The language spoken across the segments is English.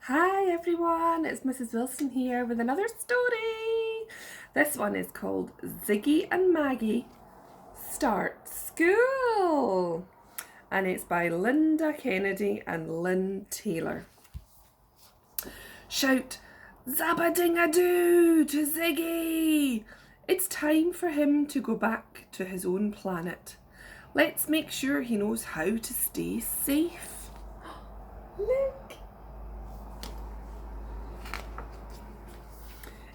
Hi everyone, it's Mrs. Wilson here with another story. This one is called Ziggy and Maggie Start School, and it's by Linda Kennedy and Lynn Taylor. Shout Zabba-ding-a-doo to Ziggy! It's time for him to go back to his own planet. Let's make sure he knows how to stay safe. Look!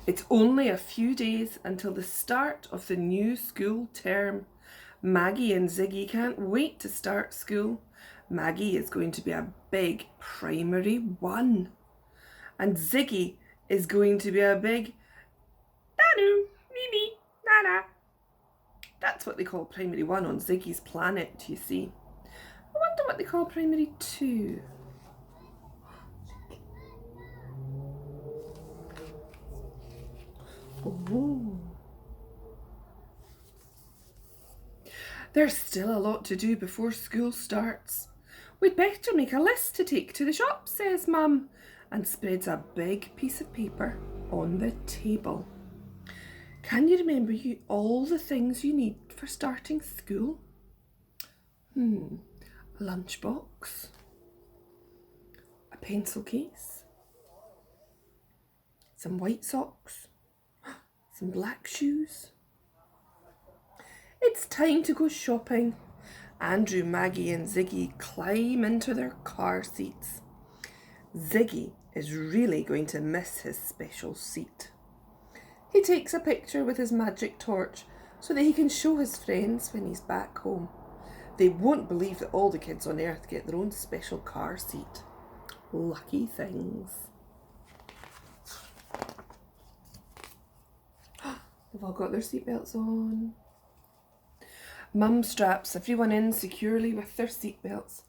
It's only a few days until the start of the new school term. Maggie and Ziggy can't wait to start school. Maggie is going to be a big primary 1. And Ziggy is going to be a big Nanu, Nini, Nana. That's what they call primary 1 on Ziggy's planet, you see. I wonder what they call primary 2. Oh. There's still a lot to do before school starts. We'd better make a list to take to the shop, says Mum, and spreads a big piece of paper on the table. Can you remember all the things you need for starting school? A lunchbox, a pencil case, some white socks, some black shoes. It's time to go shopping. Andrew, Maggie and Ziggy climb into their car seats. Ziggy is really going to miss his special seat. He takes a picture with his magic torch so that he can show his friends when he's back home. They won't believe that all the kids on Earth get their own special car seat. Lucky things. They've all got their seatbelts on. Mum straps everyone in securely with their seatbelts.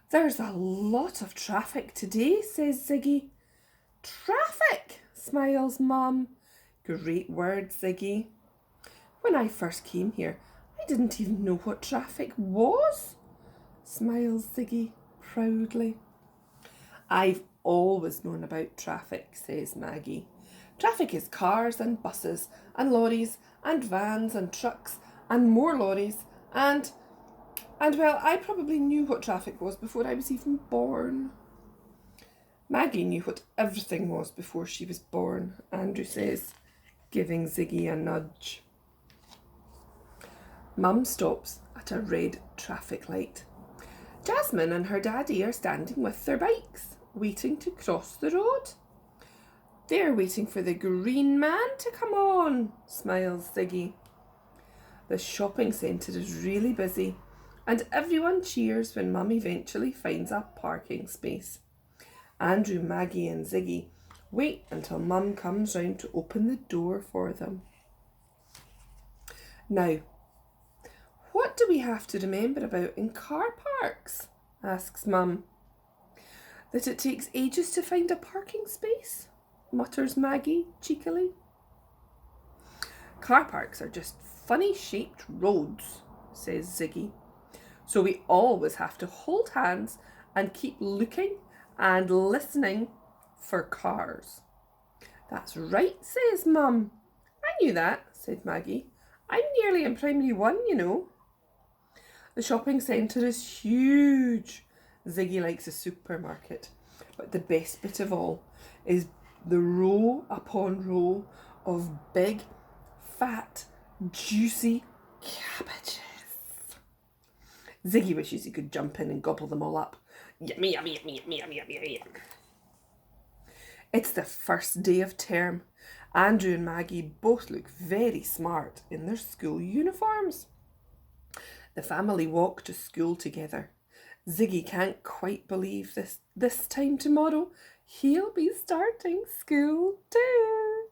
There's a lot of traffic today, says Ziggy. Traffic, smiles Mum. Great word, Ziggy. When I first came here, I didn't even know what traffic was, smiles Ziggy proudly. I've always known about traffic, says Maggie. Traffic is cars and buses and lorries and vans and trucks and more lorries and well, I probably knew what traffic was before I was even born. Maggie knew what everything was before she was born, Andrew says, giving Ziggy a nudge. Mum stops at a red traffic light. Jasmine and her daddy are standing with their bikes, waiting to cross the road. They're waiting for the green man to come on, smiles Ziggy. The shopping centre is really busy, and everyone cheers when Mum eventually finds a parking space. Andrew, Maggie and Ziggy wait until Mum comes round to open the door for them. Now, what do we have to remember about in car parks? Asks Mum. That it takes ages to find a parking space, mutters Maggie cheekily. Car parks are just funny shaped roads, says Ziggy. So we always have to hold hands and keep looking and listening for cars. That's right, says Mum. I knew that, said Maggie. I'm nearly in primary 1, you know. The shopping centre is huge. Ziggy likes a supermarket. But the best bit of all is the row upon row of big, fat, juicy cabbages. Ziggy wishes he could jump in and gobble them all up. Yummy, yummy, yummy, yummy, yummy, yummy, yummy. It's the first day of term. Andrew and Maggie both look very smart in their school uniforms. The family walk to school together. Ziggy can't quite believe this time tomorrow he'll be starting school too.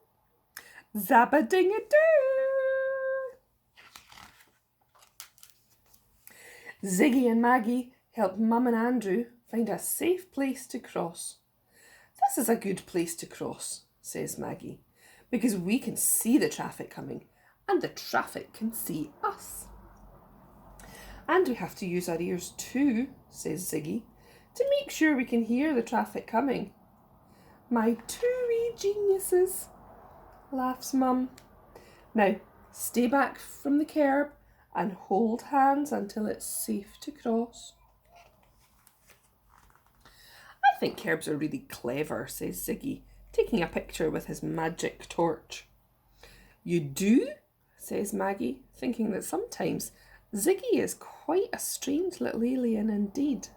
Zabba-ding-a-doo! Ziggy and Maggie help Mum and Andrew find a safe place to cross. This is a good place to cross, says Maggie, because we can see the traffic coming and the traffic can see us. And we have to use our ears too, says Ziggy, to make sure we can hear the traffic coming. My two wee geniuses, laughs Mum. Now, stay back from the curb and hold hands until it's safe to cross. I think curbs are really clever, says Ziggy, taking a picture with his magic torch. You do? Says Maggie, thinking that sometimes Ziggy is quite a strange little alien indeed.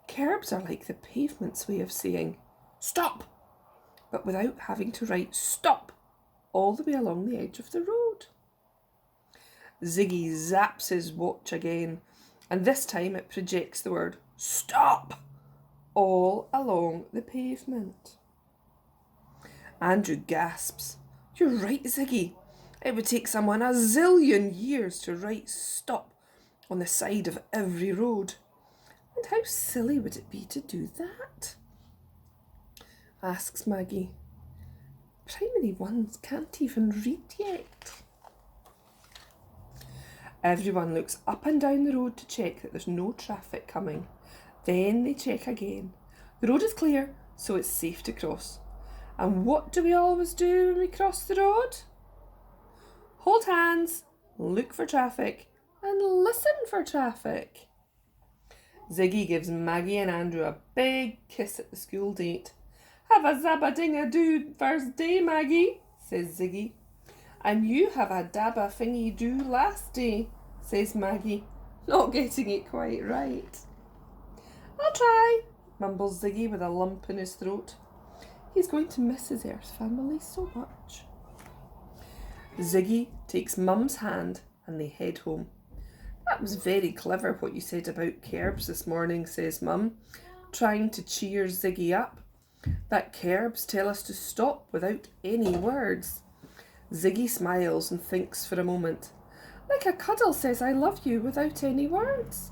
Curbs are like the pavement's way of saying, stop, but without having to write stop all the way along the edge of the road. Ziggy zaps his watch again, and this time it projects the word stop all along the pavement. Andrew gasps. You're right, Ziggy. It would take someone a zillion years to write stop on the side of every road. And how silly would it be to do that? Asks Maggie. Primary ones can't even read yet. Everyone looks up and down the road to check that there's no traffic coming. Then they check again. The road is clear, so it's safe to cross. And what do we always do when we cross the road? Hold hands, look for traffic, and listen for traffic. Ziggy gives Maggie and Andrew a big kiss at the school date. Have a zabba-ding-a-doo first day, Maggie, says Ziggy. And you have a dabba-thingy-doo last day, says Maggie, not getting it quite right. I'll try, mumbles Ziggy with a lump in his throat. He's going to miss his Earth family so much. Ziggy takes Mum's hand and they head home. That was very clever what you said about curbs this morning, says Mum, trying to cheer Ziggy up. That curbs tell us to stop without any words. Ziggy smiles and thinks for a moment. Like a cuddle says I love you without any words.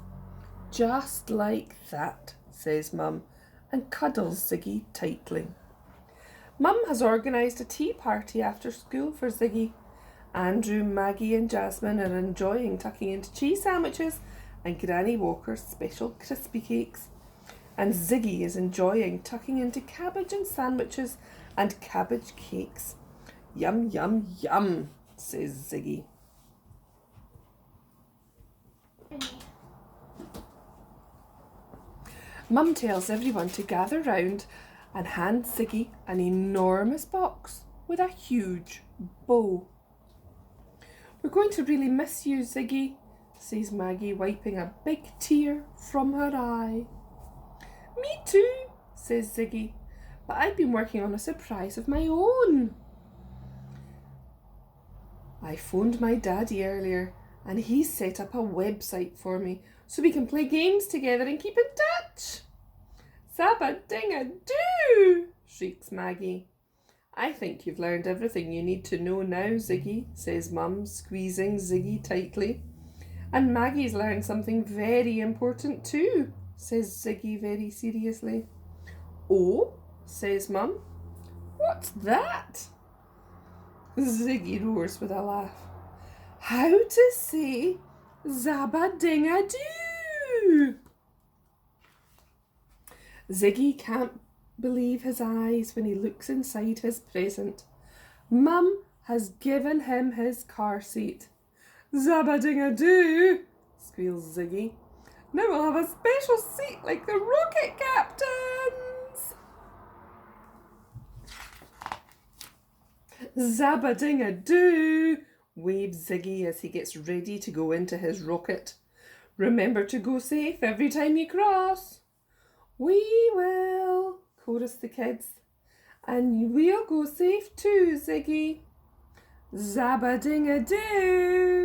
Just like that, says Mum, and cuddles Ziggy tightly. Mum has organised a tea party after school for Ziggy. Andrew, Maggie and Jasmine are enjoying tucking into cheese sandwiches and Granny Walker's special crispy cakes. And Ziggy is enjoying tucking into cabbage and sandwiches and cabbage cakes. Yum, yum, yum, says Ziggy. Mum tells everyone to gather round and hand Ziggy an enormous box with a huge bow. We're going to really miss you, Ziggy, says Maggie, wiping a big tear from her eye. Me too, says Ziggy, but I've been working on a surprise of my own. I phoned my daddy earlier and he set up a website for me so we can play games together and keep in touch. Zabba-ding-a-doo, shrieks Maggie. I think you've learned everything you need to know now, Ziggy, says Mum, squeezing Ziggy tightly. And Maggie's learned something very important too, says Ziggy very seriously. Oh, says Mum. What's that? Ziggy roars with a laugh. How to say Zabba-ding-a-doo. Ziggy can't believe his eyes when he looks inside his present. Mum has given him his car seat. Zabba-ding-a-doo, squeals Ziggy. Now we'll have a special seat like the rocket captains. Zabba-ding-a-doo, waves Ziggy as he gets ready to go into his rocket. Remember to go safe every time you cross. We will, chorus the kids. And we'll go safe too, Ziggy. Zabba-ding-a-doo.